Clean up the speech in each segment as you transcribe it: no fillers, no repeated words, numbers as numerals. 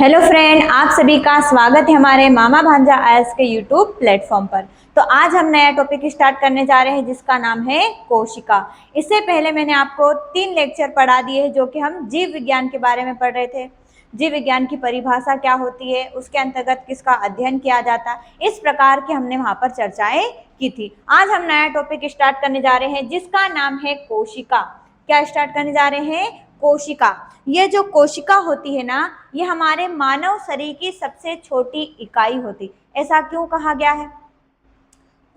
Hello friend, आप सभी का स्वागत है हमारे मामा भांजा आईएएस के यूट्यूब प्लेटफॉर्म पर। तो आज हम नया टॉपिक स्टार्ट करने जा रहे हैं जिसका नाम है कोशिका। इससे पहले मैंने आपको 3 लेक्चर पढ़ा दिए हैं जो कि हम जीव विज्ञान के बारे में पढ़ रहे थे। जीव विज्ञान की परिभाषा क्या होती है, उसके अंतर्गत किसका अध्ययन किया जाता है, इस प्रकार की हमने वहां पर चर्चाएं की थी। आज हम नया टॉपिक स्टार्ट करने जा रहे हैं जिसका नाम है कोशिका। क्या स्टार्ट करने जा रहे हैं? कोशिका। ये जो कोशिका होती है ना, ये हमारे मानव शरीर की सबसे छोटी इकाई होती। ऐसा क्यों कहा गया है?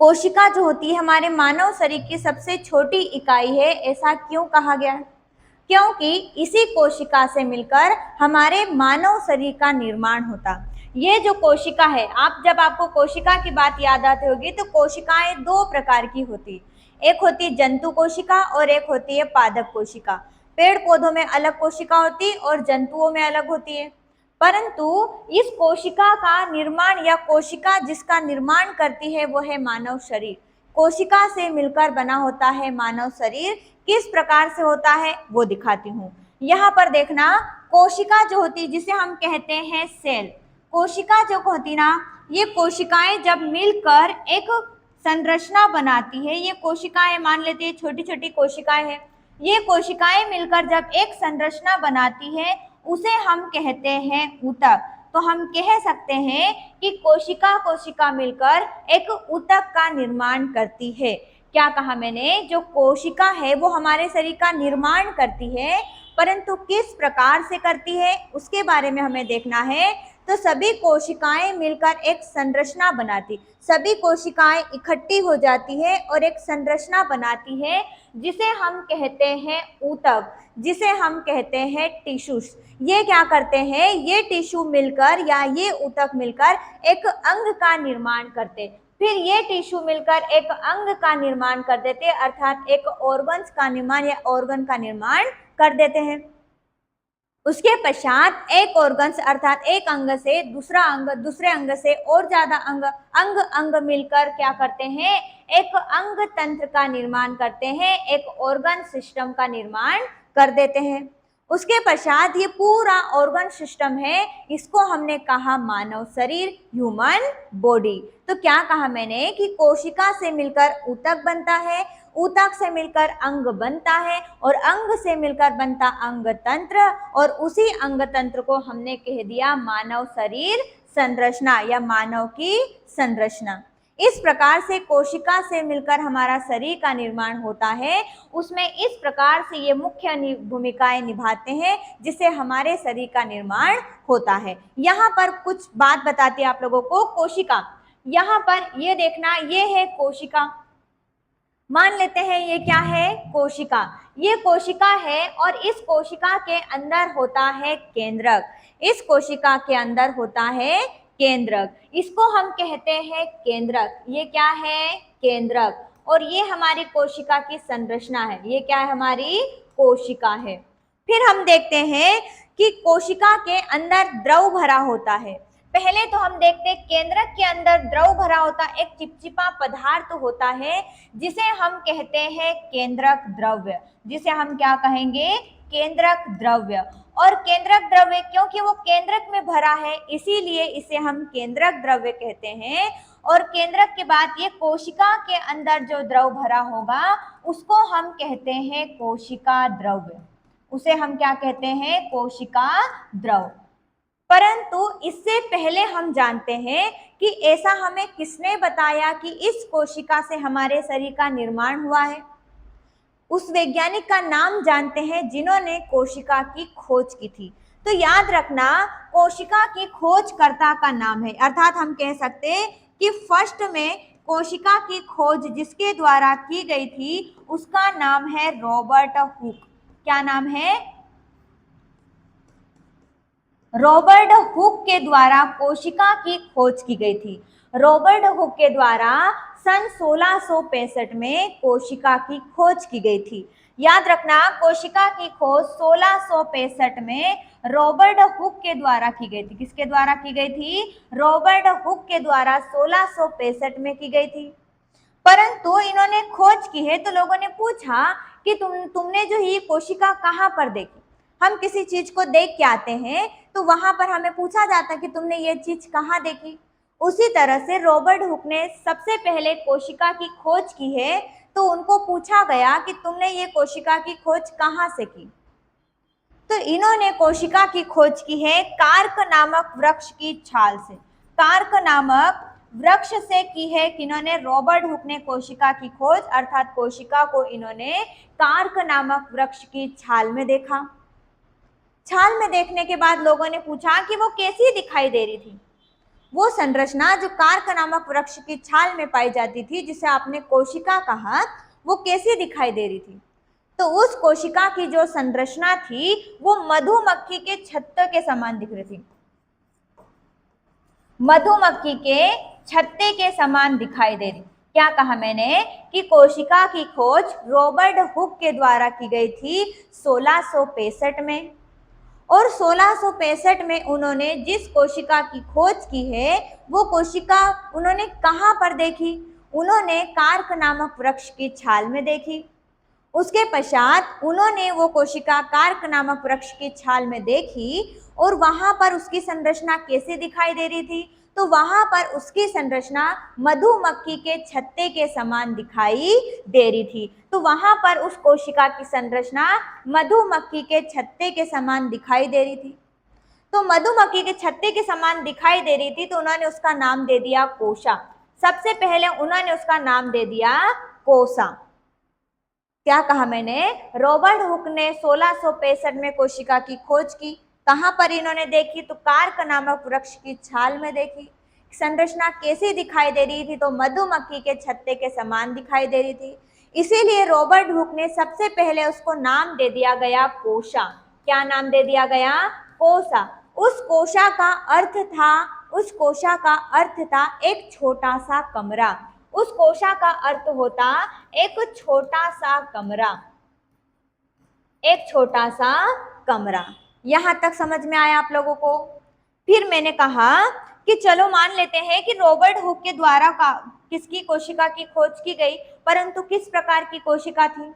कोशिका जो होती है हमारे मानव शरीर की सबसे छोटी इकाई है, ऐसा क्यों कहा गया है? क्योंकि इसी कोशिका से मिलकर हमारे मानव शरीर का निर्माण होता। ये जो कोशिका है, जब आपको कोशिका की बात याद आती होगी तो कोशिकाएं 2 प्रकार की होती। एक होती है जंतु कोशिका और एक होती है पादप कोशिका। पेड़ पौधों में अलग कोशिका होती और जंतुओं में अलग होती है। परंतु इस कोशिका का निर्माण या कोशिका जिसका निर्माण करती है वो है मानव शरीर। कोशिका से मिलकर बना होता है मानव शरीर। किस प्रकार से होता है वो दिखाती हूँ। यहाँ पर देखना, कोशिका जो होती है जिसे हम कहते हैं सेल, कोशिका जो होती ना, ये कोशिकाएं जब मिलकर एक संरचना बनाती है, ये कोशिकाएं मान लेते हैं छोटी छोटी कोशिकाएं हैं, ये कोशिकाएं मिलकर जब एक संरचना बनाती है उसे हम कहते हैं ऊतक। तो हम कह सकते हैं कि कोशिका कोशिका मिलकर एक ऊतक का निर्माण करती है। क्या कहा मैंने? जो कोशिका है वो हमारे शरीर का निर्माण करती है, परंतु किस प्रकार से करती है उसके बारे में हमें देखना है। तो सभी कोशिकाएं मिलकर एक संरचना बनाती, सभी कोशिकाएं इकट्ठी हो जाती है और एक संरचना बनाती है जिसे हम कहते हैं ऊतक, जिसे हम कहते हैं टिश्यूज। ये क्या करते हैं? ये टिश्यू मिलकर या ये ऊतक मिलकर एक अंग का निर्माण करते, फिर ये टिश्यू मिलकर एक अंग का निर्माण कर देते, अर्थात एक ऑर्गन्स का निर्माण या ऑर्गन का निर्माण कर देते हैं। उसके पश्चात एक ऑर्गन्स अर्थात एक अंग से दूसरा अंग, दूसरे अंग से और ज्यादा अंग, अंग मिलकर क्या करते हैं? एक अंग तंत्र का निर्माण करते हैं, एक ऑर्गन सिस्टम का निर्माण कर देते हैं। उसके पश्चात ये पूरा ऑर्गन सिस्टम है, इसको हमने कहा मानव शरीर, ह्यूमन बॉडी। तो क्या कहा मैंने कि कोशिका से मिलकर ऊतक बनता है, ऊतक से मिलकर अंग बनता है और अंग से मिलकर बनता अंग तंत्र, और उसी अंग तंत्र को हमने कह दिया मानव शरीर संरचना या मानव की संरचना। इस प्रकार से कोशिका से मिलकर हमारा शरीर का निर्माण होता है। उसमें इस प्रकार से ये मुख्य भूमिकाएं निभाते हैं जिससे हमारे शरीर का निर्माण होता है। यहाँ पर कुछ बात बताती है आप लोगों को कोशिका। यहाँ पर ये देखना, ये है कोशिका, मान लेते हैं ये क्या है? कोशिका। ये कोशिका है और इस कोशिका के अंदर होता है केंद्रक। इस कोशिका के अंदर होता है केंद्रक, इसको हम कहते हैं केंद्रक। ये क्या है? केंद्रक। और ये हमारी कोशिका की संरचना है। ये क्या है? हमारी कोशिका है। फिर हम देखते हैं कि कोशिका के अंदर द्रव भरा होता है। पहले तो हम देखते हैं केंद्रक के अंदर द्रव भरा होता, एक चिपचिपा पदार्थ होता है जिसे हम कहते हैं केंद्रक द्रव्य, जिसे हम क्या कहेंगे? केंद्रक द्रव्य। और केंद्रक द्रव्य क्योंकि वो केंद्रक में भरा है इसीलिए इसे हम केंद्रक द्रव्य कहते हैं। और केंद्रक के बाद ये कोशिका के अंदर जो द्रव भरा होगा उसको हम कहते हैं कोशिका द्रव्य। उसे हम क्या कहते हैं? कोशिका द्रव। परंतु इससे पहले हम जानते हैं कि ऐसा हमें किसने बताया कि इस कोशिका से हमारे शरीर का निर्माण हुआ है। उस वैज्ञानिक का नाम जानते हैं जिन्होंने कोशिका की खोज की थी। तो याद रखना, कोशिका की खोजकर्ता का नाम है, अर्थात हम कह सकते हैं कि फर्स्ट में कोशिका की खोज जिसके द्वारा की गई थी उसका नाम है रॉबर्ट हुक। क्या नाम है? रॉबर्ट हुक के द्वारा कोशिका की खोज की गई थी। रॉबर्ट हुक के द्वारा सन 1665 में कोशिका की खोज की गई थी। याद रखना, कोशिका की खोज 1665 में रॉबर्ट हुक के द्वारा की गई थी। किसके द्वारा की गई थी? रॉबर्ट हुक के द्वारा 1665 में की गई थी। परंतु इन्होंने खोज की है तो लोगों ने पूछा कि तुमने जो ये कोशिका कहाँ पर देखी? हम किसी चीज को देख के आते हैं तो वहां पर हमें पूछा जाता है कि तुमने ये चीज कहाँ देखी। उसी तरह से रॉबर्ट हुक ने सबसे पहले कोशिका की खोज की है, तो उनको पूछा गया कि तुमने ये कोशिका की खोज कहाँ से की। तो इन्होंने कोशिका की खोज की है कार्क नामक वृक्ष की छाल से। कार्क नामक वृक्ष से की है किन्होंने, रॉबर्ट हुक ने कोशिका की खोज, अर्थात कोशिका को इन्होंने कार्क नामक वृक्ष की छाल में देखा। छाल में देखने के बाद लोगों ने पूछा कि वो कैसी दिखाई दे रही थी। वो संरचना जो कार्क नामक वृक्ष की छाल में पाई जाती थी, जिसे आपने कोशिका कहा, वो कैसी दिखाई दे रही थी। तो उस कोशिका की जो संरचना थी वो मधुमक्खी के छत्ते के समान दिख रही थी। मधुमक्खी के छत्ते के समान दिखाई दे रही। क्या कहा मैंने कि कोशिका की खोज रॉबर्ट हुक के द्वारा की गई थी 1665 में, और 1665 में उन्होंने जिस कोशिका की खोज की है वो कोशिका उन्होंने कहाँ पर देखी, उन्होंने कार्क नामक वृक्ष की छाल में देखी। उसके पश्चात उन्होंने वो कोशिका कार्क नामक वृक्ष की छाल में देखी, और वहां पर उसकी संरचना कैसे दिखाई दे रही थी, तो वहां पर उसकी संरचना मधुमक्खी के छत्ते के समान दिखाई दे रही थी। तो वहां पर उस कोशिका की संरचना मधुमक्खी के छत्ते के समान दिखाई दे रही थी। तो मधुमक्खी के छत्ते के समान दिखाई दे रही थी, तो उन्होंने उसका नाम दे दिया कोशा। सबसे पहले उन्होंने उसका नाम दे दिया कोसा। क्या कहा मैंने, रॉबर्ट हुक ने 1665 में कोशिका की खोज की। कहां पर इन्होंने देखी, तो कार्क नामक वृक्ष की छाल में देखी। संरचना कैसी दिखाई दे रही थी, तो मधुमक्खी के छत्ते के समान दिखाई दे रही थी। इसीलिए रॉबर्ट हुक ने सबसे पहले उसको नाम दे दिया गया कोशा। क्या नाम दे दिया गया, कोसा। उस कोशा का अर्थ था, उस कोशा का अर्थ था एक छोटा सा कमरा। उस कोशा का अर्थ होता एक छोटा सा कमरा, एक छोटा सा कमरा। यहां तक समझ में आया आप लोगों को। फिर मैंने कहा कि चलो मान लेते हैं कि रॉबर्ट हुक के द्वारा किसकी कोशिका की खोज की गई, परंतु किस प्रकार की कोशिका थी,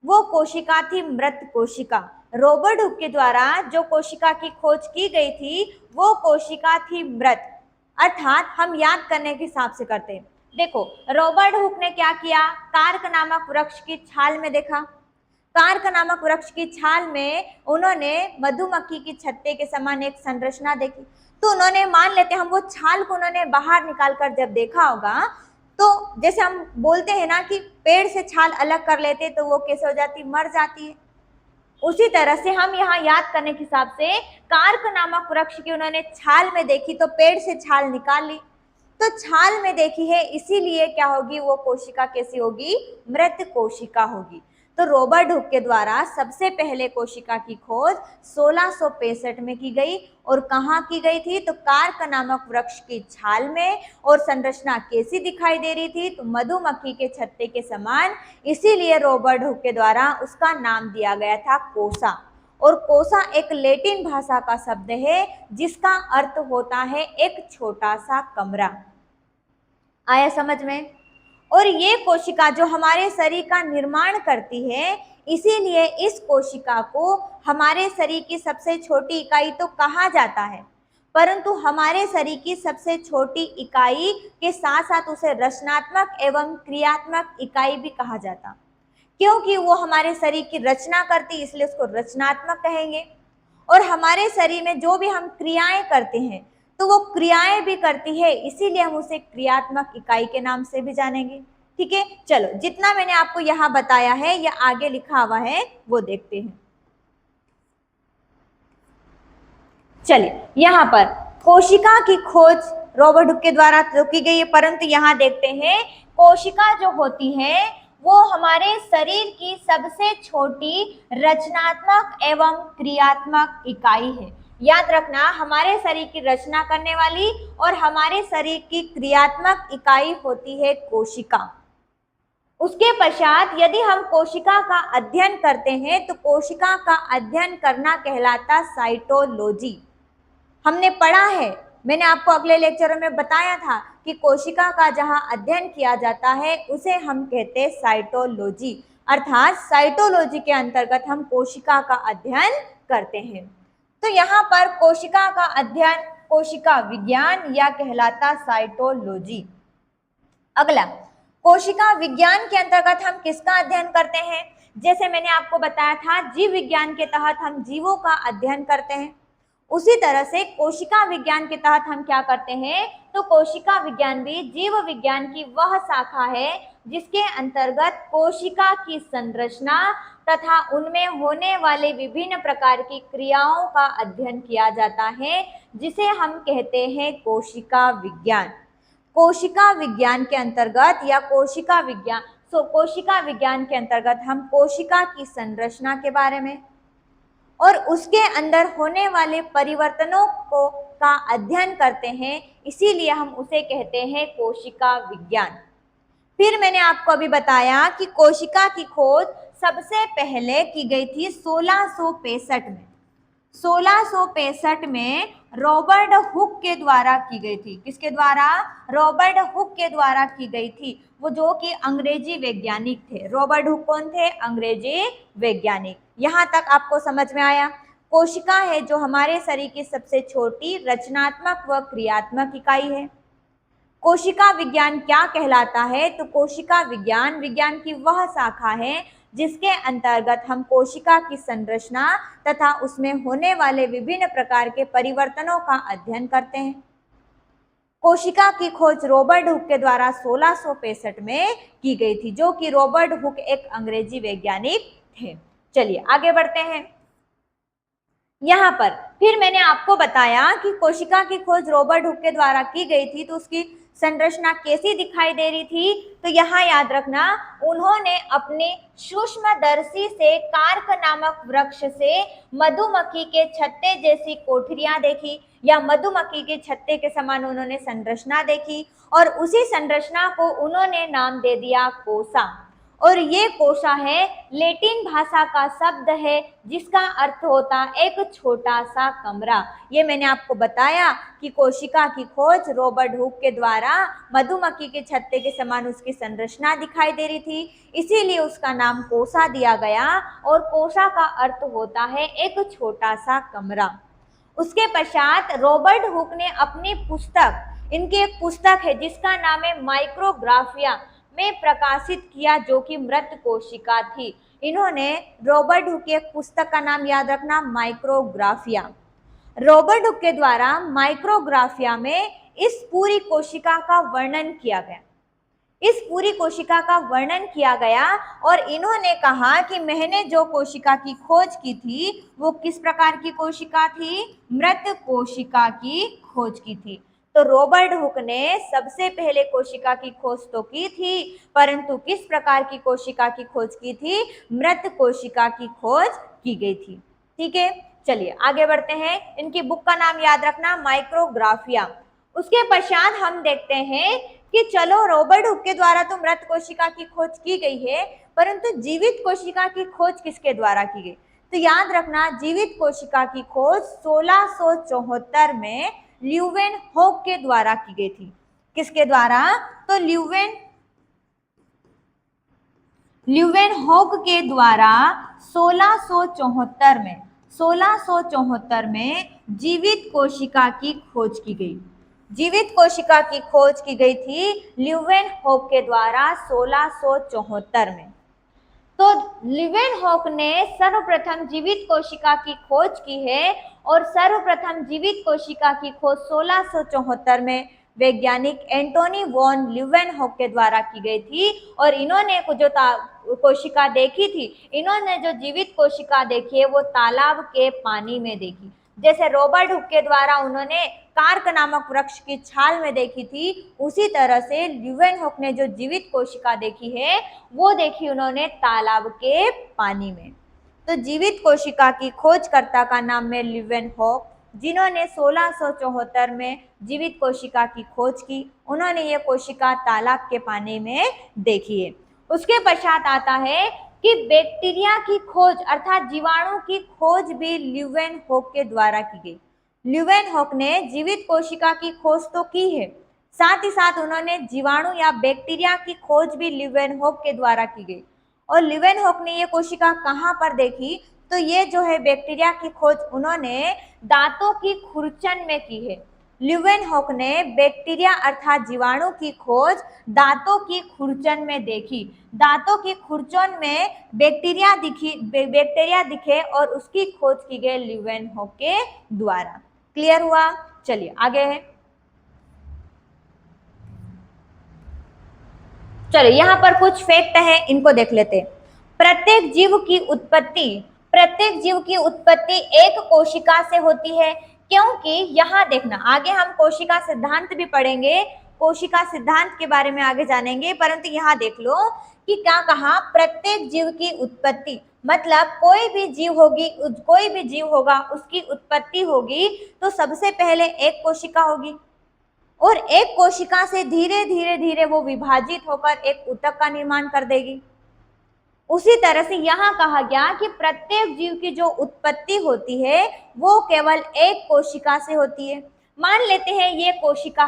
वो कोशिका थी मृत कोशिका। रॉबर्ट हुक के द्वारा जो कोशिका की खोज की गई थी वो कोशिका थी मृत, अर्थात हम याद करने के हिसाब से करते हैं। देखो, रॉबर्ट हुक ने क्या किया, कार्क नामक वृक्ष की छाल में देखा। कार्क नामक वृक्ष की छाल में उन्होंने मधुमक्खी की छत्ते के समान एक संरचना देखी। तो उन्होंने, मान लेते हम वो छाल को उन्होंने बाहर निकाल कर जब देखा होगा, तो जैसे हम बोलते हैं ना कि पेड़ से छाल अलग कर लेते तो वो कैसे हो जाती, मर जाती है। उसी तरह से हम यहाँ याद करने के हिसाब से कार्क नामक वृक्ष की उन्होंने छाल में देखी, तो पेड़ से छाल निकाल ली। तो छाल में देखी है, इसीलिए क्या होगी, वो कोशिका कैसी होगी, मृत कोशिका होगी। तो रॉबर्ट हुक के द्वारा सबसे पहले कोशिका की खोज 1665 में की गई, और कहाँ की गई थी, तो कार्क नामक वृक्ष की छाल में। और संरचना कैसी दिखाई दे रही थी, तो मधुमक्खी के छत्ते के समान। इसीलिए रॉबर्ट हुक के द्वारा उसका नाम दिया गया था कोसा। और कोसा एक लैटिन भाषा का शब्द है जिसका अर्थ होता है एक छोटा सा कमरा। आया समझ में। और ये कोशिका जो हमारे शरीर का निर्माण करती है, इसीलिए इस कोशिका को हमारे शरीर की सबसे छोटी इकाई तो कहा जाता है, परंतु हमारे शरीर की सबसे छोटी इकाई के साथ साथ उसे रचनात्मक एवं क्रियात्मक इकाई भी कहा जाता, क्योंकि वो हमारे शरीर की रचना करती, इसलिए उसको रचनात्मक कहेंगे। और हमारे शरीर में जो भी हम क्रियाएं करते हैं तो वो क्रियाएं भी करती है, इसीलिए हम उसे क्रियात्मक इकाई के नाम से भी जानेंगे। ठीक है, चलो जितना मैंने आपको यहाँ बताया है या आगे लिखा हुआ है वो देखते हैं। चलिए, यहाँ पर कोशिका की खोज रॉबर्ट हुक के द्वारा तो की गई है, परंतु यहाँ देखते हैं कोशिका जो होती है वो हमारे शरीर की सबसे छोटी रचनात्मक एवं क्रियात्मक इकाई है। याद रखना, हमारे शरीर की रचना करने वाली और हमारे शरीर की क्रियात्मक इकाई होती है कोशिका। उसके पश्चात यदि हम कोशिका का अध्ययन करते हैं तो कोशिका का अध्ययन करना कहलाता साइटोलॉजी। हमने पढ़ा है, मैंने आपको अगले लेक्चर में बताया था कि कोशिका का जहां अध्ययन किया जाता है उसे हम कहते हैं साइटोलॉजी। अर्थात साइटोलॉजी के अंतर्गत हम कोशिका का अध्ययन करते हैं। तो यहाँ पर कोशिका का अध्ययन कोशिका विज्ञान या कहलाता साइटोलॉजी। अगला, कोशिका विज्ञान के अंतर्गत हम किसका अध्ययन करते हैं? जैसे मैंने आपको बताया था, जीव विज्ञान के तहत हम जीवों का अध्ययन करते हैं, उसी तरह से कोशिका विज्ञान के तहत हम क्या करते हैं? तो कोशिका विज्ञान भी जीव विज्ञान की वह शाखा है जिसके अंतर्गत कोशिका की संरचना तथा उनमें होने वाले विभिन्न प्रकार की क्रियाओं का अध्ययन किया जाता है, जिसे हम कहते हैं कोशिका विज्ञान। कोशिका विज्ञान के अंतर्गत या कोशिका विज्ञान के अंतर्गत हम कोशिका की संरचना के बारे में और उसके अंदर होने वाले परिवर्तनों का अध्ययन करते हैं, इसीलिए हम उसे कहते हैं कोशिका विज्ञान। फिर मैंने आपको अभी बताया कि कोशिका की खोज सबसे पहले की गई थी 1665 में। 1665 में रॉबर्ट हुक के द्वारा की गई थी। किसके द्वारा? रॉबर्ट हुक के द्वारा की गई थी, वो जो कि अंग्रेजी वैज्ञानिक थे। रॉबर्ट हुक कौन थे? अंग्रेजी वैज्ञानिक। यहाँ तक आपको समझ में आया? कोशिका है जो हमारे शरीर की सबसे छोटी रचनात्मक व क्रियात्मक इकाई है। कोशिका विज्ञान क्या कहलाता है? तो कोशिका विज्ञान की वह शाखा है जिसके अंतर्गत हम कोशिका की संरचना तथा उसमें होने वाले विभिन्न प्रकार के परिवर्तनों का अध्ययन करते हैं। कोशिका की खोज रॉबर्ट हुक के द्वारा 1665 में की गई थी, जो कि रॉबर्ट हुक एक अंग्रेजी वैज्ञानिक थे। चलिए आगे बढ़ते हैं। यहाँ पर फिर मैंने आपको बताया कि कोशिका की खोज रॉबर्ट हुक के द्वारा की गई थी, तो उसकी संरचना कैसी दिखाई दे रही थी? तो यहाँ याद रखना, उन्होंने अपने सूक्ष्मदर्शी से कार्क नामक वृक्ष से मधुमक्खी के छत्ते जैसी कोठरियां देखी, या मधुमक्खी के छत्ते के समान उन्होंने संरचना देखी, और उसी संरचना को उन्होंने नाम दे दिया कोसा। और ये कोसा है लैटिन भाषा का शब्द है जिसका अर्थ होता एक छोटा सा कमरा। ये मैंने आपको बताया कि कोशिका की खोज रॉबर्ट हुक के द्वारा मधुमक्खी के छत्ते के समान उसकी संरचना दिखाई दे रही थी, इसीलिए उसका नाम कोसा दिया गया, और कोसा का अर्थ होता है एक छोटा सा कमरा। उसके पश्चात रॉबर्ट हुक ने अपनी पुस्तक, इनकी एक पुस्तक है जिसका नाम है माइक्रोग्राफिया, में प्रकाशित किया, जो कि मृत कोशिका थी। इन्होंने रॉबर्ट हुक की एक पुस्तक का नाम याद रखना, माइक्रोग्राफिया। रॉबर्ट हुक के द्वारा माइक्रोग्राफिया में इस पूरी कोशिका का वर्णन किया गया। इस पूरी कोशिका का वर्णन किया गया और इन्होंने कहा कि मैंने जो कोशिका की खोज की थी वो किस प्रकार की कोशिका थी? मृत कोशिका की खोज की थी। तो रॉबर्ट हुक ने सबसे पहले कोशिका की खोज तो की थी, परंतु किस प्रकार की कोशिका की खोज की थी? मृत कोशिका की खोज की गई थी। ठीक है, चलिए आगे बढ़ते हैं। इनकी बुक का नाम याद रखना, माइक्रोग्राफिया। उसके पश्चात हम देखते हैं कि चलो रॉबर्ट हुक के द्वारा तो मृत कोशिका की खोज की गई है, परंतु जीवित कोशिका की खोज किसके द्वारा की गई? तो याद रखना, जीवित कोशिका की खोज 1674 में ल्यूवेनहॉक के द्वारा की गई थी। किसके द्वारा? तो ल्यूवेनहॉक के द्वारा 1674 में जीवित कोशिका की खोज की गई। जीवित कोशिका की खोज की गई थी ल्यूवेनहॉक के द्वारा 1674 में। तो ल्यूवेनहॉक ने सर्वप्रथम जीवित कोशिका की खोज की है, और सर्वप्रथम जीवित कोशिका की खोज 1674 में वैज्ञानिक एंटोनी वॉन ल्यूवेनहॉक के द्वारा की गई थी। और इन्होंने जो कोशिका देखी थी, इन्होंने जो जीवित कोशिका देखी है वो तालाब के पानी में देखी। जैसे रॉबर्ट हुक के द्वारा उन्होंने कार्क नामक वृक्ष की छाल में देखी थी, उसी तरह से ल्यूवेनहॉक ने जो जीवित कोशिका देखी है वो देखी उन्होंने तालाब के पानी में। तो जीवित कोशिका की खोजकर्ता का नाम है ल्यूवेनहॉक, जिन्होंने 1674 में जीवित कोशिका की खोज की। उन्होंने ये कोशिका तालाब के पानी में देखी है। उसके पश्चात आता है कि बैक्टीरिया की खोज अर्थात जीवाणु की खोज भी ल्यूवेनहॉक के द्वारा की गई। ल्यूवेनहॉक ने जीवित कोशिका की खोज तो की है, साथ ही साथ उन्होंने जीवाणु या बैक्टीरिया की खोज भी ल्यूवेनहॉक के द्वारा की गई। और ल्यूवेनहॉक ने ये कोशिका कहाँ पर देखी? तो ये जो है बैक्टीरिया की खोज उन्होंने दांतों की खुरचन में की है। ल्यूवेनहॉक ने बैक्टीरिया अर्थात जीवाणु की खोज दांतों की खुरचन में देखी। दांतों की खुरचन में बैक्टीरिया दिखे और उसकी खोज की गई ल्यूवेनहॉक के द्वारा। क्लियर हुआ? चलिए आगे है। चलो यहाँ पर कुछ फैक्ट है, इनको देख लेते हैं। प्रत्येक जीव की उत्पत्ति एक कोशिका से होती है, क्योंकि यहाँ देखना, आगे हम कोशिका सिद्धांत भी पढ़ेंगे, कोशिका सिद्धांत के बारे में आगे जानेंगे, परंतु यहाँ देख लो कि क्या कहा, प्रत्येक जीव की उत्पत्ति, मतलब कोई भी जीव होगा उसकी उत्पत्ति होगी तो सबसे पहले एक कोशिका होगी और एक कोशिका से धीरे धीरे वो विभाजित होकर एक ऊतक का निर्माण कर देगी। उसी तरह से यहाँ कहा गया कि प्रत्येक जीव की जो उत्पत्ति होती है वो केवल एक कोशिका से होती है। मान लेते हैं ये कोशिका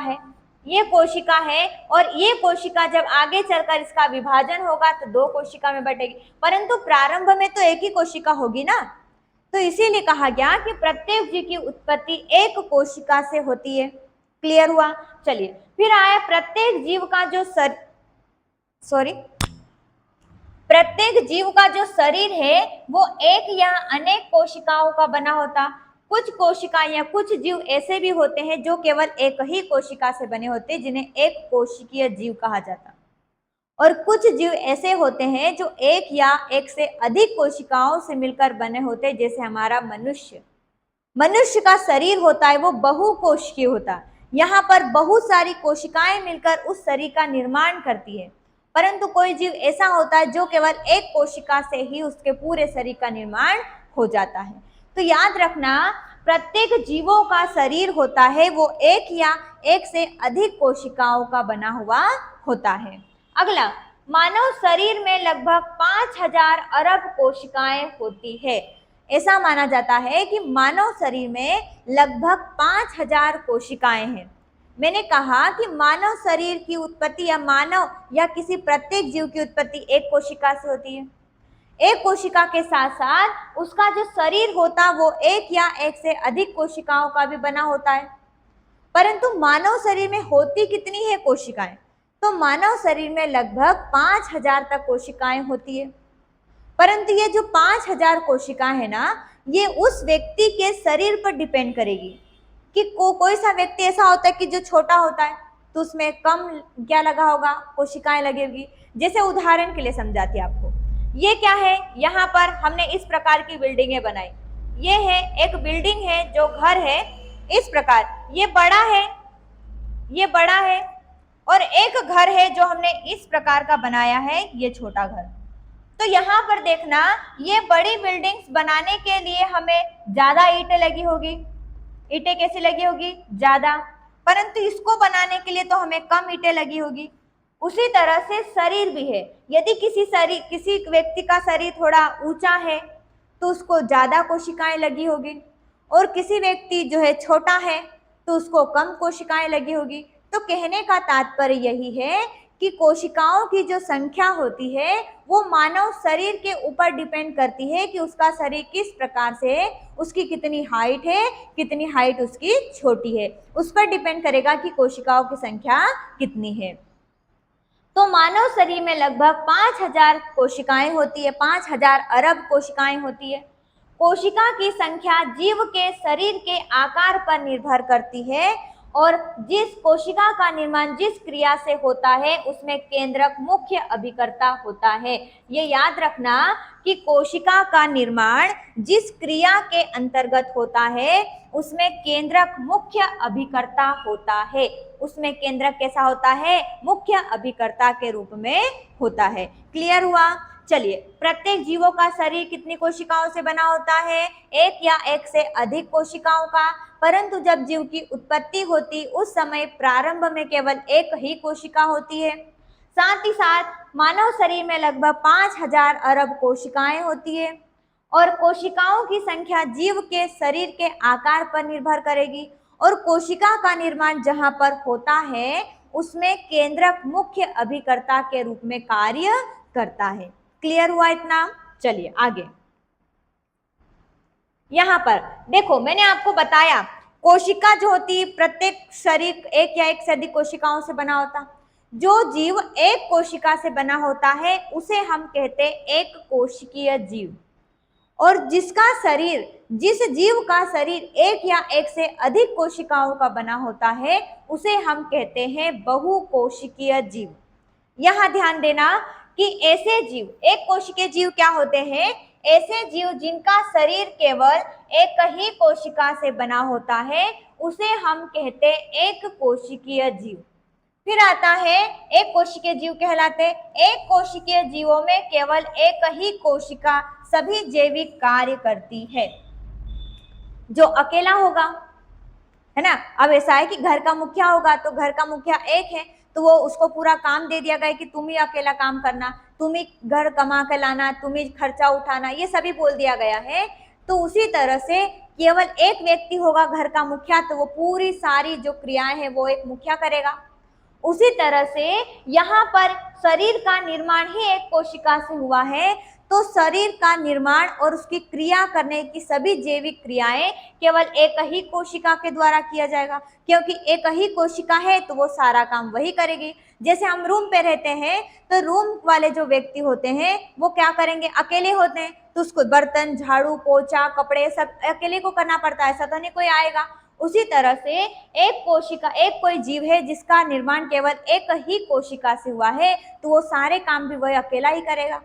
है और ये कोशिका जब आगे चलकर इसका विभाजन होगा तो दो कोशिका में बटेगी, परंतु प्रारंभ में तो एक ही कोशिका होगी ना। तो इसीलिए कहा गया कि प्रत्येक जीव की उत्पत्ति एक कोशिका से होती है। क्लियर हुआ? चलिए फिर आया प्रत्येक जीव का जो शरीर है वो एक या अनेक कोशिकाओं का बना होता। कुछ कोशिका या कुछ जीव ऐसे भी होते हैं जो केवल एक ही कोशिका से बने होते हैं, जिन्हें एक कोशिकीय जीव कहा जाता। और कुछ जीव ऐसे होते हैं जो एक या एक से अधिक कोशिकाओं से मिलकर बने होते हैं, जैसे हमारा मनुष्य का शरीर होता है वो बहुकोशिकीय होता है। यहाँ पर बहुत सारी कोशिकाएं मिलकर उस शरीर का निर्माण करती है, परंतु कोई जीव ऐसा होता है जो केवल एक कोशिका से ही उसके पूरे शरीर का निर्माण हो जाता है। तो याद रखना, प्रत्येक जीवों का शरीर होता है वो एक या एक से अधिक कोशिकाओं का बना हुआ होता है। अगला, मानव शरीर में लगभग 5000 अरब कोशिकाएं होती है। ऐसा माना जाता है कि मानव शरीर में लगभग 5000 कोशिकाएं हैं। मैंने कहा कि मानव शरीर की उत्पत्ति या किसी प्रत्येक जीव की उत्पत्ति एक कोशिका से होती है। एक कोशिका के साथ साथ उसका जो शरीर होता वो एक या एक से अधिक कोशिकाओं का भी बना होता है। परंतु मानव शरीर में होती कितनी है कोशिकाएं? तो मानव शरीर में लगभग 5000 तक कोशिकाएं होती है। परंतु ये जो 5000 कोशिकाएं है ना, ये उस व्यक्ति के शरीर पर डिपेंड करेगी कि कोई सा व्यक्ति ऐसा होता है कि जो छोटा होता है तो उसमें कम क्या लगा होगा, कोशिकाएं लगेगी। जैसे उदाहरण के लिए समझाती आपको, ये क्या है, यहाँ पर हमने इस प्रकार की बिल्डिंगें बनाई। ये है एक बिल्डिंग है जो घर है इस प्रकार, ये बड़ा है और एक घर है जो हमने इस प्रकार का बनाया है, ये छोटा घर। तो यहाँ पर देखना, ये बड़ी बिल्डिंग्स बनाने के लिए हमें ज्यादा ईंटें लगी होगी। ईंटें कैसी लगी होगी? ज्यादा। परंतु इसको बनाने के लिए तो हमें कम ईंटें लगी होगी। उसी तरह से शरीर भी है, यदि किसी व्यक्ति का शरीर थोड़ा ऊंचा है तो उसको ज्यादा कोशिकाएं लगी होगी, और किसी व्यक्ति जो है छोटा है तो उसको कम कोशिकाएं लगी होगी। तो कहने का तात्पर्य यही है कि कोशिकाओं की जो संख्या होती है वो मानव शरीर के ऊपर डिपेंड करती है कि उसका शरीर किस प्रकार से है, उसकी कितनी हाइट उसकी छोटी है, उस पर डिपेंड करेगा कि कोशिकाओं की संख्या कितनी है। तो मानव शरीर में लगभग 5000 कोशिकाएं होती है, 5000 अरब कोशिकाएं होती है। कोशिका की संख्या जीव के शरीर के आकार पर निर्भर करती है, और जिस कोशिका का निर्माण जिस क्रिया से होता है उसमें केंद्रक मुख्य अभिकर्ता होता है। ये याद रखना कि कोशिका का निर्माण जिस क्रिया के अंतर्गत होता है उसमें केंद्रक मुख्य अभिकर्ता होता है। उसमें केंद्रक कैसा होता है? मुख्य अभिकर्ता के रूप में होता है। क्लियर हुआ? चलिए, प्रत्येक जीवों का शरीर कितनी कोशिकाओं से बना होता है? एक या एक से अधिक कोशिकाओं का। परंतु जब जीव की उत्पत्ति होती उस समय प्रारंभ में केवल एक ही कोशिका होती है। साथ ही साथ मानव शरीर में लगभग 5000 अरब कोशिकाएं होती है, और कोशिकाओं की संख्या जीव के शरीर के आकार पर निर्भर करेगी, और कोशिका का निर्माण जहां पर होता है उसमें केंद्रक मुख्य अभिकर्ता के रूप में कार्य करता है। क्लियर हुआ इतना? चलिए आगे। यहाँ पर देखो मैंने आपको बताया कोशिका जो होती है प्रत्येक शरीर एक या एक से अधिक कोशिकाओं से बना होता। जो जीव एक कोशिका से बना होता है उसे हम कहते हैं एक कोशिकीय जीव। और जिस जीव का शरीर एक या एक से अधिक कोशिकाओं का बना होता है उसे हम कहते हैं बहुकोशिकीय जीव। यहाँ ध्यान देना कि ऐसे जीव, एक कोशिकीय जीव क्या होते हैं? ऐसे जीव जिनका शरीर केवल एक ही कोशिका से बना होता है उसे हम कहते हैं एक कोशिकीय जीव। फिर आता है एक कोशिकीय जीव कहलाते हैं। एक कोशिकीय जीवों में केवल एक ही कोशिका सभी जैविक कार्य करती है। जो अकेला होगा, है ना, अब ऐसा है कि घर का मुखिया होगा तो घर का मुखिया एक है तो वो उसको पूरा काम दे दिया गया कि तुम ही अकेला काम करना, तुम ही घर कमा के लाना, तुम ही खर्चा उठाना, ये सभी बोल दिया गया है। तो उसी तरह से केवल एक व्यक्ति होगा घर का मुखिया तो वो पूरी सारी जो क्रियाएं हैं वो एक मुखिया करेगा। उसी तरह से यहाँ पर शरीर का निर्माण ही एक कोशिका से हुआ है तो शरीर का निर्माण और उसकी क्रिया करने की सभी जैविक क्रियाएं केवल एक ही कोशिका के द्वारा किया जाएगा, क्योंकि एक ही कोशिका है तो वो सारा काम वही करेगी। जैसे हम रूम पे रहते हैं तो रूम वाले जो व्यक्ति होते हैं वो क्या करेंगे? अकेले होते हैं तो उसको बर्तन, झाड़ू, पोछा, कपड़े सब अकेले को करना पड़ता है, ऐसा तो नहीं कोई आएगा। उसी तरह से एक कोशिका, एक कोई जीव है जिसका निर्माण केवल एक ही कोशिका से हुआ है तो वो सारे काम भी वह अकेला ही करेगा।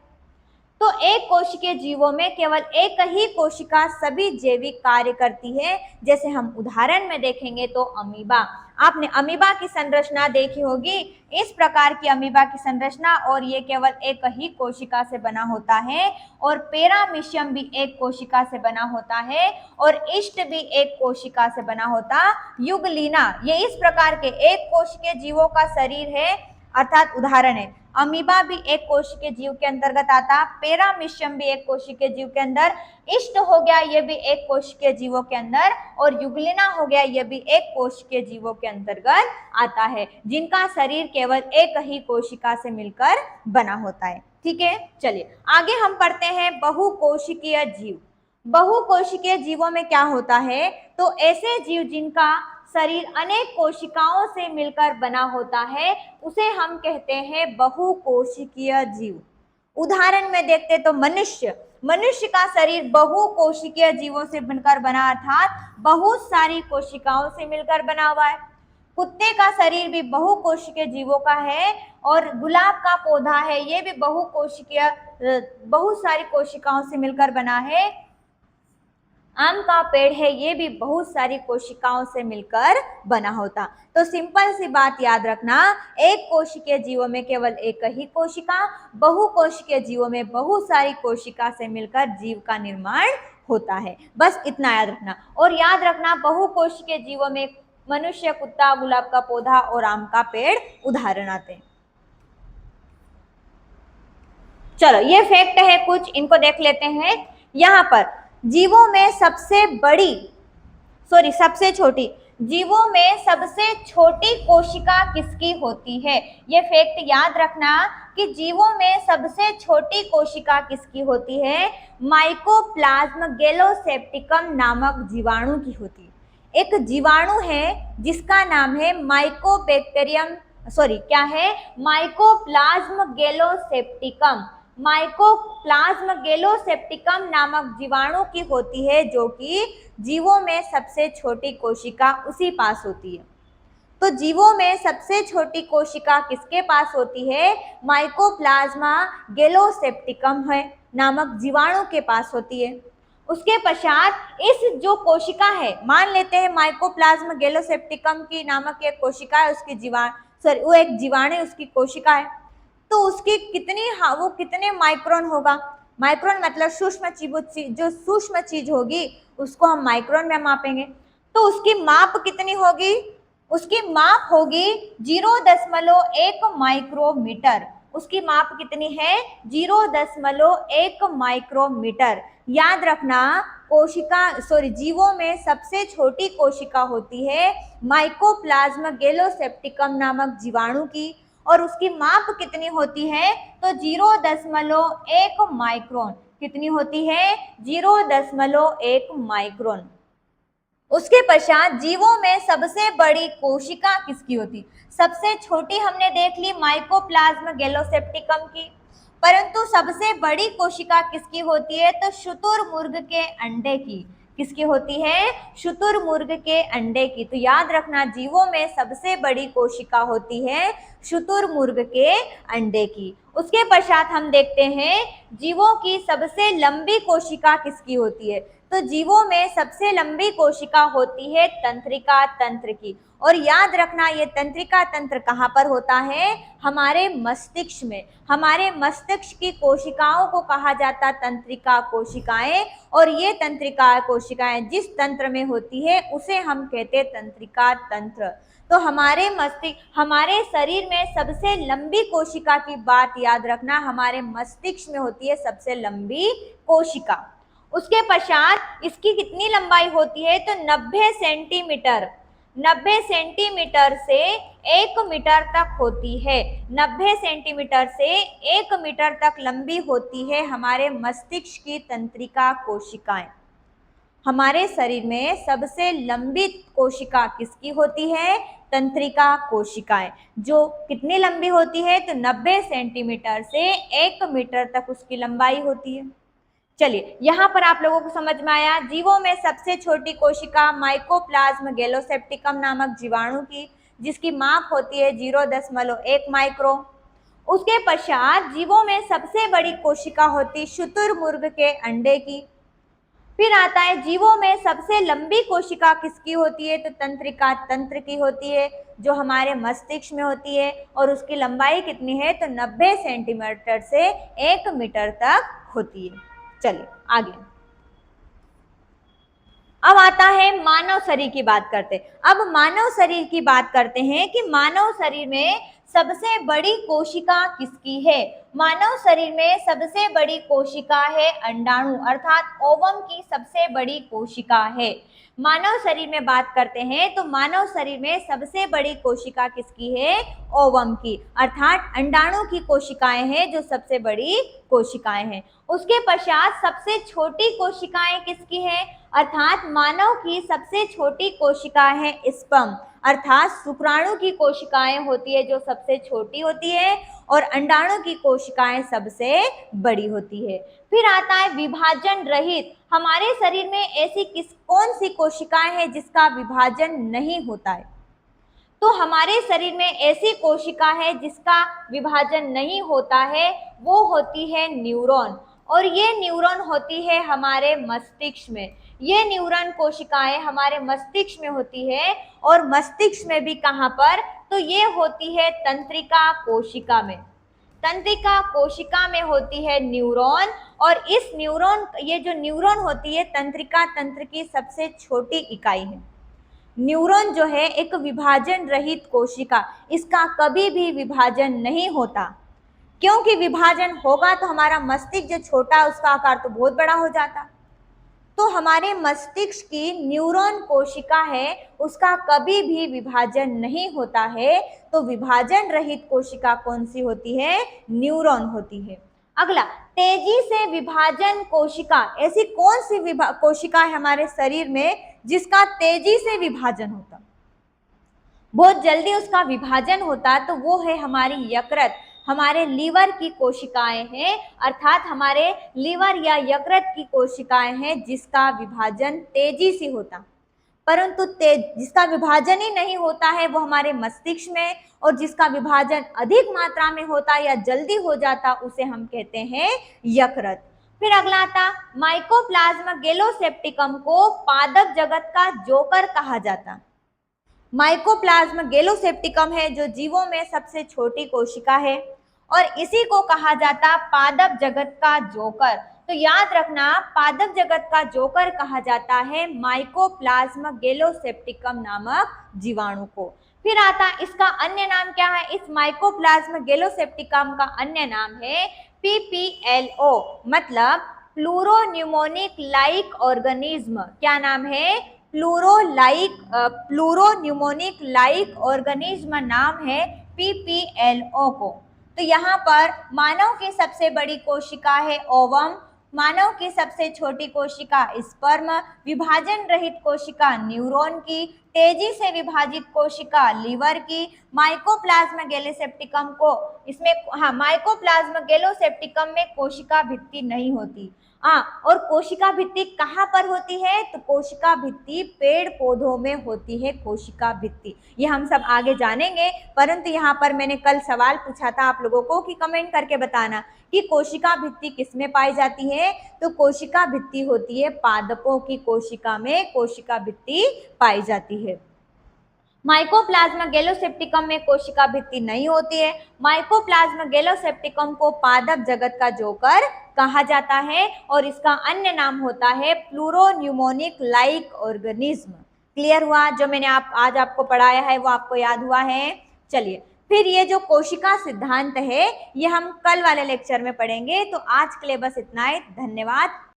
तो एक कोशिकीय जीवों में केवल एक ही कोशिका सभी जैविक कार्य करती है। जैसे हम उदाहरण में देखेंगे तो अमीबा, आपने अमीबा की संरचना देखी होगी। इस प्रकार की अमीबा की संरचना, और ये केवल एक ही कोशिका से बना होता है। और पैरामीशियम भी एक कोशिका से बना होता है और ईस्ट भी एक कोशिका से बना होता। युगलीना, ये इस प्रकार के एक कोशिकीय जीवों का शरीर है, अर्थात उदाहरण है। अमीबा भी एक कोशिकीय जीव के अंतर्गत आता, पैरामीशियम भी एक कोशिकीय जीव के अंदर, ईस्ट हो गया ये भी एक कोशिकीय जीवों के अंदर, और युगलिना हो गया ये भी एक कोशिकीय जीवों के अंतर्गत आता है, जिनका शरीर केवल एक ही कोशिका से मिलकर बना होता है। ठीक है, चलिए आगे हम पढ़ते हैं बहुकोशिकीय जीव। बहुकोशिकीय जीवों में क्या होता है? तो ऐसे जीव जिनका शरीर अनेक कोशिकाओं से मिलकर बना होता है उसे हम कहते हैं बहुकोशिकीय जीव। उदाहरण में देखते तो मनुष्य का शरीर बहुकोशिकीय जीवों से बनकर बना, अर्थात बहुत सारी कोशिकाओं से मिलकर बना हुआ है। कुत्ते का शरीर भी बहुकोशिकीय जीवों का है, और गुलाब का पौधा है ये भी बहुकोशिकीय, बहुत सारी कोशिकाओं से मिलकर बना है। आम का पेड़ है ये भी बहुत सारी कोशिकाओं से मिलकर बना होता। तो सिंपल सी बात याद रखना, एक कोशिकीय जीवों में केवल एक ही कोशिका, बहुकोशिकीय जीवों में बहुत सारी कोशिका से मिलकर जीव का निर्माण होता है। बस इतना याद रखना। और याद रखना बहुकोशिकीय जीवों में मनुष्य, कुत्ता, गुलाब का पौधा और आम का पेड़ उदाहरण आते हैं। चलो ये फैक्ट है कुछ, इनको देख लेते हैं। यहाँ पर जीवों में सबसे छोटी कोशिका किसकी होती है? ये फैक्ट याद रखना कि जीवों में सबसे छोटी कोशिका किसकी होती है? माइकोप्लाज्म गैलोसेप्टिकम नामक जीवाणु की होती है। एक जीवाणु है जिसका नाम है माइकोप्लाज्म गैलोसेप्टिकम। माइकोप्लाज्म गैलोसेप्टिकम नामक जीवाणु की होती है, जो कि जीवों में सबसे छोटी कोशिका उसी पास होती है। तो जीवों में सबसे छोटी कोशिका किसके पास होती है? माइकोप्लाज्मा गैलोसेप्टिकम है नामक जीवाणु के पास होती है। उसके पश्चात इस जो कोशिका है, मान लेते हैं माइकोप्लाज्म गैलोसेप्टिकम की नामक एक कोशिका है, वो एक जीवाणु उसकी कोशिका है। तो उसकी कितने माइक्रोन होगा? माइक्रोन मतलब सूक्ष्म चीज होगी उसको हम माइक्रोन में मापेंगे। तो उसकी माप कितनी होगी? उसकी माप होगी 0.1 माइक्रोमीटर। उसकी माप कितनी है? 0.1 माइक्रोमीटर। याद रखना, जीवों में सबसे छोटी कोशिका होती है माइकोप्लाज्म गैलोसेप्टिकम नामक जीवाणु की, और उसकी माप कितनी होती है? तो 0.1 माइक्रोन। कितनी होती है? 0.1 माइक्रोन। उसके पश्चात जीवों में सबसे बड़ी कोशिका किसकी होती? सबसे छोटी हमने देख ली माइकोप्लाज्म गैलोसेप्टिकम की, परंतु सबसे बड़ी कोशिका किसकी होती है? तो शुतुरमुर्ग के अंडे की। किसकी होती है? शुतुरमुर्ग के अंडे की। तो याद रखना, जीवों में सबसे बड़ी कोशिका होती है शुतुरमुर्ग के अंडे की। उसके पश्चात हम देखते हैं जीवों की सबसे लंबी कोशिका किसकी होती है? तो जीवों में सबसे लंबी कोशिका होती है तंत्रिका तंत्र की। और याद रखना, ये तंत्रिका तंत्र कहाँ पर होता है? हमारे मस्तिष्क में। हमारे मस्तिष्क की कोशिकाओं को कहा जाता तंत्रिका कोशिकाएं, और ये तंत्रिका कोशिकाएं जिस तंत्र में होती है उसे हम कहते तंत्रिका तंत्र। तो हमारे हमारे शरीर में सबसे लंबी कोशिका की बात याद रखना, हमारे मस्तिष्क में होती है सबसे लंबी कोशिका। उसके पश्चात इसकी कितनी लंबाई होती है? तो 90 सेंटीमीटर, 90 सेंटीमीटर से 1 मीटर तक होती है। 90 सेंटीमीटर से 1 मीटर तक लंबी होती है हमारे मस्तिष्क की तंत्रिका कोशिकाएं। हमारे शरीर में सबसे लंबी कोशिका किसकी होती है? तंत्रिका कोशिकाएं, जो कितनी लंबी होती है? तो 90 सेंटीमीटर से 1 मीटर तक उसकी लंबाई होती है। चलिए, यहाँ पर आप लोगों को समझ में आया जीवों में सबसे छोटी कोशिका माइकोप्लाज्म गैलोसेप्टिकम नामक जीवाणु की, जिसकी माप होती है 0.1 माइक्रो। उसके पश्चात जीवों में सबसे बड़ी कोशिका होती शुतुरमुर्ग के अंडे की। फिर आता है जीवों में सबसे लंबी कोशिका किसकी होती है? तो तंत्रिका तंत्र की होती है, जो हमारे मस्तिष्क में होती है, और उसकी लंबाई कितनी है? तो 90 सेंटीमीटर से 1 मीटर तक होती है। चलिए आगे, अब आता है मानव शरीर की बात करते हैं। अब मानव शरीर की बात करते हैं कि मानव शरीर में सबसे बड़ी कोशिका किसकी है? मानव शरीर में सबसे बड़ी कोशिका है अंडाणु, अर्थात ओवम की सबसे बड़ी कोशिका है। मानव शरीर में बात करते हैं तो मानव शरीर में सबसे बड़ी कोशिका किसकी है? ओवम की, अर्थात अंडाणु की कोशिकाएं हैं जो सबसे बड़ी कोशिकाएं हैं। उसके पश्चात सबसे छोटी कोशिकाएं किसकी है? अर्थात मानव की सबसे छोटी कोशिका है स्पर्म, अर्थात शुक्राणु की कोशिकाएं होती है जो सबसे छोटी होती है, और अंडाणु की कोशिकाएं सबसे बड़ी होती है। फिर आता है विभाजन रहित। हमारे शरीर में ऐसी कौन सी कोशिकाएं हैं जिसका विभाजन नहीं होता है? तो हमारे शरीर में ऐसी कोशिका है जिसका विभाजन नहीं होता है, वो होती है न्यूरॉन, और ये न्यूरॉन होती है हमारे मस्तिष्क में। ये न्यूरॉन कोशिकाएं हमारे मस्तिष्क में होती है, और मस्तिष्क में भी कहाँ पर? तो ये होती है तंत्रिका कोशिका में। तंत्रिका कोशिका में होती है न्यूरॉन, और इस न्यूरॉन, ये जो न्यूरॉन होती है तंत्रिका तंत्र की सबसे छोटी इकाई है। न्यूरॉन जो है एक विभाजन रहित कोशिका, इसका कभी भी विभाजन नहीं होता, क्योंकि विभाजन होगा तो हमारा मस्तिष्क जो छोटा है उसका आकार तो बहुत बड़ा हो जाता। तो हमारे मस्तिष्क की न्यूरॉन कोशिका है, उसका कभी भी विभाजन नहीं होता है। तो विभाजन रहित कोशिका कौन सी होती है? न्यूरॉन होती है। अगला, तेजी से विभाजन कोशिका। ऐसी कौन सी कोशिका है हमारे शरीर में जिसका तेजी से विभाजन होता, बहुत जल्दी उसका विभाजन होता? तो वो है हमारी यकृत, हमारे लीवर की कोशिकाएं हैं, अर्थात हमारे लीवर या यकृत की कोशिकाएं हैं जिसका विभाजन तेजी से होता। परंतु जिसका विभाजन ही नहीं होता है वो हमारे मस्तिष्क में, और जिसका विभाजन अधिक मात्रा में होता या जल्दी हो जाता उसे हम कहते हैं यकृत। फिर अगला आता, माइकोप्लाज्म गैलोसेप्टिकम को पादप जगत का जोकर कहा जाता। माइकोप्लाज्म गैलोसेप्टिकम है जो जीवों में सबसे छोटी कोशिका है, और इसी को कहा जाता पादप जगत का जोकर। तो याद रखना, पादप जगत का जोकर कहा जाता है माइकोप्लाज्म गैलोसेप्टिकम नामक जीवाणु को। फिर आता इसका अन्य नाम क्या है? इस माइकोप्लाज्म गैलोसेप्टिकम का अन्य नाम है PPLO, मतलब प्लूरोन्यूमोनिक लाइक ऑर्गेनिज्म। क्या नाम है? प्लूरोन्यूमोनिक लाइक ऑर्गेनिज्म नाम है PPLO को। तो यहाँ पर मानव की सबसे बड़ी कोशिका है ओवम, मानव की सबसे छोटी कोशिका स्पर्म, विभाजन रहित कोशिका न्यूरॉन की, तेजी से विभाजित कोशिका लीवर की, माइकोप्लाज्मा गैलोसेप्टिकम को इसमें हाँ माइकोप्लाज्मा गैलोसेप्टिकम में कोशिका भित्ति नहीं होती। हाँ, और कोशिका भित्ति कहाँ पर होती है? तो कोशिका भित्ति पेड़ पौधों में होती है कोशिका भित्ति। ये हम सब आगे जानेंगे, परंतु यहाँ पर मैंने कल सवाल पूछा था आप लोगों को कि कमेंट करके बताना कि कोशिका भित्ति किसमें पाई जाती है। तो कोशिका भित्ति होती है पादपों की कोशिका में कोशिका भित्ति पाई जाती है। माइकोप्लाज्मा गैलोसेप्टिकम में कोशिका भित्ति नहीं होती है। माइकोप्लाज्मा गैलोसेप्टिकम को पादप जगत का जोकर कहा जाता है और इसका अन्य नाम होता है प्लूरोन्यूमोनिक लाइक ऑर्गेनिज्म। क्लियर हुआ? जो मैंने आज आपको पढ़ाया है वो आपको याद हुआ है? चलिए, फिर ये जो कोशिका सिद्धांत है ये हम कल वाले लेक्चर में पढ़ेंगे। तो आज के लिए बस इतना ही। धन्यवाद।